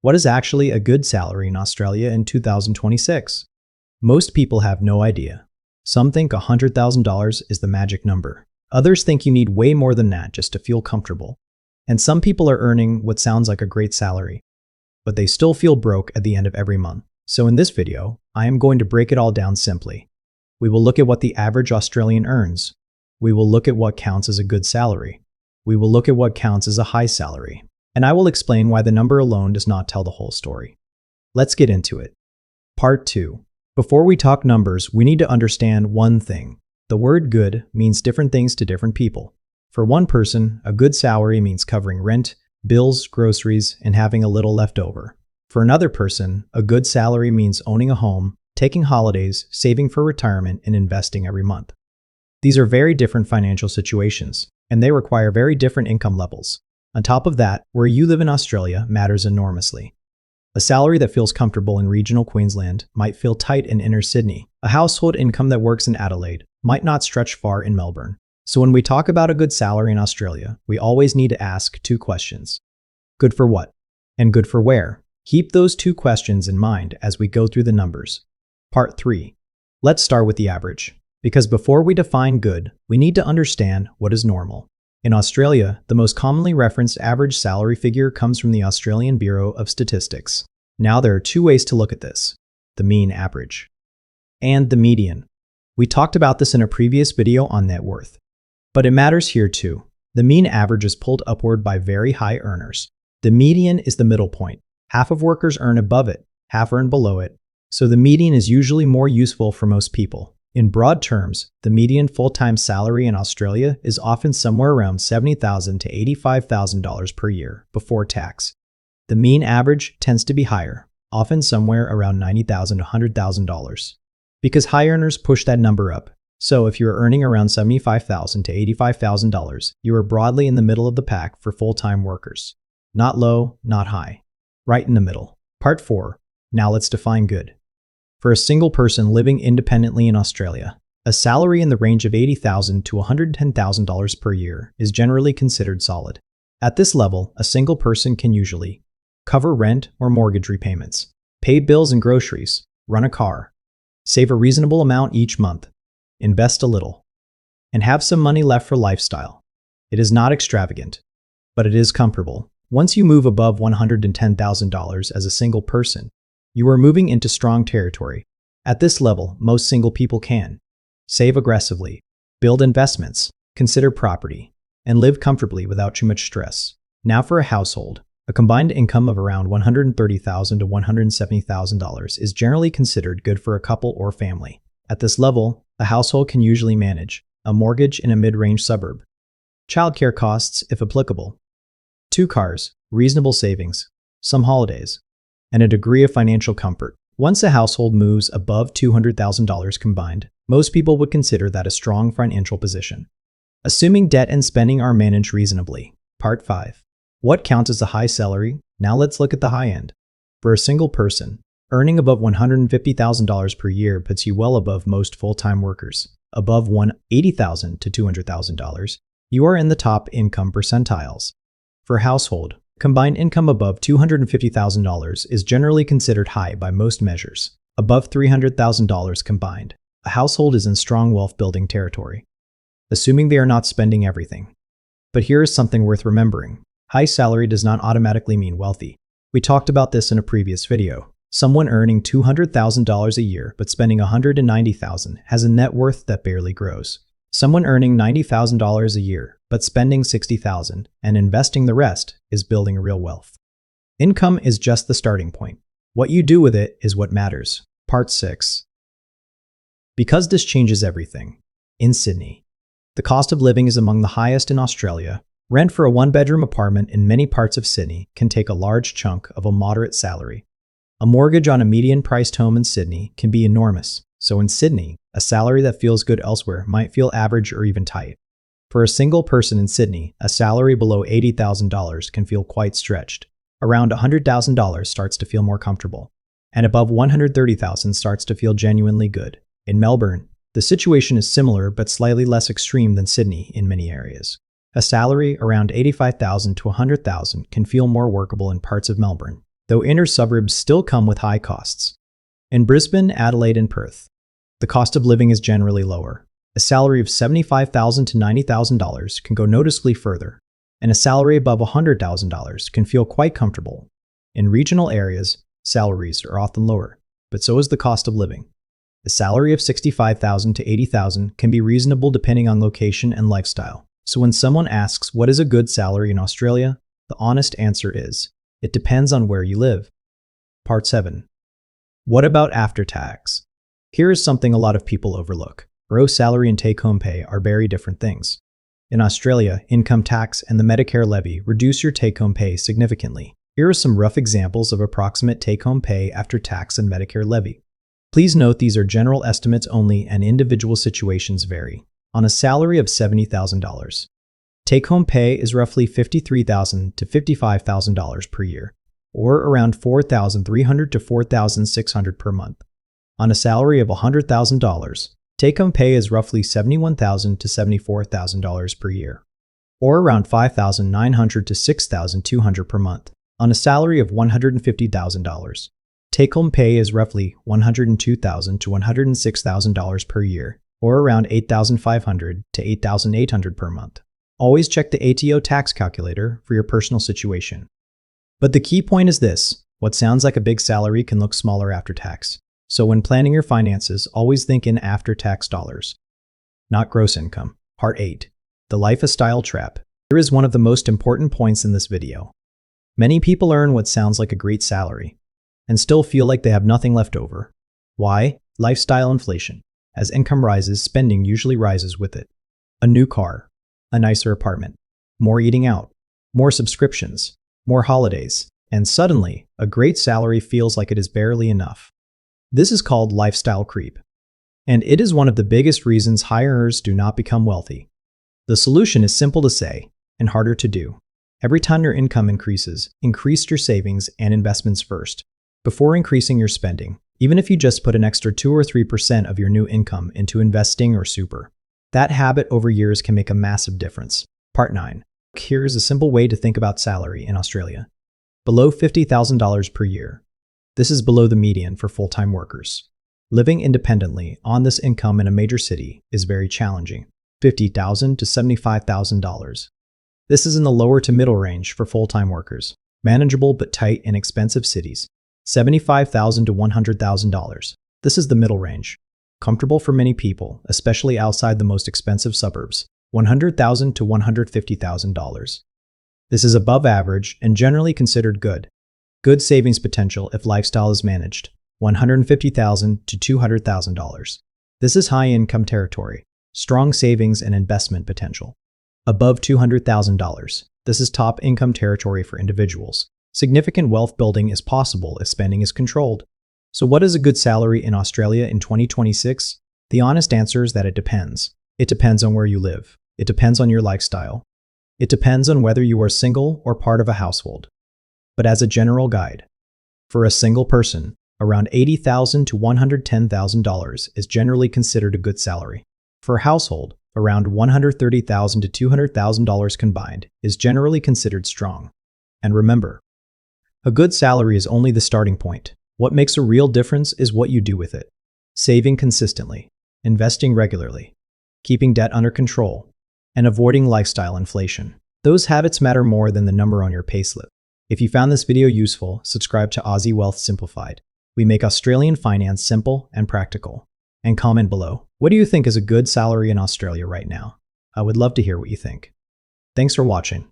What is actually a good salary in Australia in 2026? Most people have no idea. Some think $100,000 is the magic number. Others think you need way more than that just to feel comfortable. And some people are earning what sounds like a great salary, but they still feel broke at the end of every month. So in this video, I am going to break it all down simply. We will look at what the average Australian earns. We will look at what counts as a good salary. We will look at what counts as a high salary. And I will explain why the number alone does not tell the whole story. Let's get into it. Part 2. Before we talk numbers, we need to understand one thing. The word good means different things to different people. For one person, a good salary means covering rent, bills, groceries, and having a little left over. For another person, a good salary means owning a home, taking holidays, saving for retirement, and investing every month. These are very different financial situations, and they require very different income levels. On top of that, where you live in Australia matters enormously. A salary that feels comfortable in regional Queensland might feel tight in inner Sydney. A household income that works in Adelaide might not stretch far in Melbourne. So when we talk about a good salary in Australia, we always need to ask two questions. Good for what? And good for where? Keep those two questions in mind as we go through the numbers. Part 3. Let's start with the average. Because before we define good, we need to understand what is normal. In Australia, the most commonly referenced average salary figure comes from the Australian Bureau of Statistics. Now there are two ways to look at this: the mean average and the median. We talked about this in a previous video on net worth, but it matters here too. The mean average is pulled upward by very high earners. The median is the middle point. Half of workers earn above it, half earn below it, so the median is usually more useful for most people. In broad terms, the median full-time salary in Australia is often somewhere around $70,000 to $85,000 per year before tax. The mean average tends to be higher, often somewhere around $90,000 to $100,000, because high earners push that number up. So if you are earning around $75,000 to $85,000, you are broadly in the middle of the pack for full-time workers. Not low, not high. Right in the middle. Part 4. Now let's define good. For a single person living independently in Australia, a salary in the range of $80,000 to $110,000 per year is generally considered solid. At this level, a single person can usually cover rent or mortgage repayments, pay bills and groceries, run a car, save a reasonable amount each month, invest a little, and have some money left for lifestyle. It is not extravagant, but it is comfortable. Once you move above $110,000 as a single person, you are moving into strong territory. At this level, most single people can save aggressively, build investments, consider property, and live comfortably without too much stress. Now for a household, a combined income of around $130,000 to $170,000 is generally considered good for a couple or family. At this level, a household can usually manage a mortgage in a mid-range suburb, childcare costs if applicable, 2 cars, reasonable savings, some holidays, and a degree of financial comfort. Once a household moves above $200,000 combined, most people would consider that a strong financial position. Assuming debt and spending are managed reasonably. Part 5. What counts as a high salary? Now let's look at the high end. For a single person, earning above $150,000 per year puts you well above most full-time workers. Above $80,000 to $200,000, you are in the top income percentiles. For a household, combined income above $250,000 is generally considered high by most measures. Above $300,000 combined, a household is in strong wealth-building territory, assuming they are not spending everything. But here is something worth remembering. High salary does not automatically mean wealthy. We talked about this in a previous video. Someone earning $200,000 a year but spending $190,000 has a net worth that barely grows. Someone earning $90,000 a year but spending $60,000 and investing the rest is building real wealth. Income is just the starting point. What you do with it is what matters. Part 6. Because this changes everything. In Sydney, the cost of living is among the highest in Australia. Rent for a one-bedroom apartment in many parts of Sydney can take a large chunk of a moderate salary. A mortgage on a median-priced home in Sydney can be enormous. So in Sydney, a salary that feels good elsewhere might feel average or even tight. For a single person in Sydney, a salary below $80,000 can feel quite stretched. Around $100,000 starts to feel more comfortable, and above $130,000 starts to feel genuinely good. In Melbourne, the situation is similar but slightly less extreme than Sydney in many areas. A salary around $85,000 to $100,000 can feel more workable in parts of Melbourne, though inner suburbs still come with high costs. In Brisbane, Adelaide, and Perth, the cost of living is generally lower. A salary of $75,000 to $90,000 can go noticeably further, and a salary above $100,000 can feel quite comfortable. In regional areas, salaries are often lower, but so is the cost of living. A salary of $65,000 to $80,000 can be reasonable depending on location and lifestyle. So when someone asks what is a good salary in Australia, the honest answer is, it depends on where you live. Part 7. What about after tax? Here is something a lot of people overlook. Gross salary and take-home pay are very different things. In Australia, income tax and the Medicare levy reduce your take-home pay significantly. Here are some rough examples of approximate take-home pay after tax and Medicare levy. Please note these are general estimates only and individual situations vary. On a salary of $70,000, take-home pay is roughly $53,000 to $55,000 per year, or around $4,300 to $4,600 per month. On a salary of $100,000, take-home pay is roughly $71,000 to $74,000 per year, or around $5,900 to $6,200 per month. On a salary of $150,000, take-home pay is roughly $102,000 to $106,000 per year, or around $8,500 to $8,800 per month. Always check the ATO tax calculator for your personal situation. But the key point is this: what sounds like a big salary can look smaller after tax. So when planning your finances, always think in after-tax dollars, not gross income. Part 8. The lifestyle trap. Here is one of the most important points in this video. Many people earn what sounds like a great salary and still feel like they have nothing left over. Why? Lifestyle inflation. As income rises, spending usually rises with it. A new car, a nicer apartment, more eating out, more subscriptions, more holidays, and suddenly, a great salary feels like it is barely enough. This is called lifestyle creep, and it is one of the biggest reasons high earners do not become wealthy. The solution is simple to say and harder to do. Every time your income increases, increase your savings and investments first, before increasing your spending, even if you just put an extra 2 or 3% of your new income into investing or super. That habit over years can make a massive difference. Part 9. Here is a simple way to think about salary in Australia. Below $50,000 per year. This is below the median for full-time workers. Living independently on this income in a major city is very challenging. $50,000 to $75,000. This is in the lower to middle range for full-time workers. Manageable but tight and expensive cities. $75,000 to $100,000. This is the middle range. Comfortable for many people, especially outside the most expensive suburbs. $100,000 to $150,000. This is above average and generally considered good. Good savings potential if lifestyle is managed. $150,000 to $200,000. This is high income territory. Strong savings and investment potential. Above $200,000. This is top income territory for individuals. Significant wealth building is possible if spending is controlled. So what is a good salary in Australia in 2026? The honest answer is that it depends. It depends on where you live. It depends on your lifestyle. It depends on whether you are single or part of a household. But as a general guide, for a single person, around $80,000 to $110,000 is generally considered a good salary. For a household, around $130,000 to $200,000 combined is generally considered strong. And remember, a good salary is only the starting point. What makes a real difference is what you do with it. Saving consistently, investing regularly, keeping debt under control, and avoiding lifestyle inflation. Those habits matter more than the number on your payslip. If you found this video useful, subscribe to Aussie Wealth Simplified. We make Australian finance simple and practical. And comment below, what do you think is a good salary in Australia right now? I would love to hear what you think. Thanks for watching.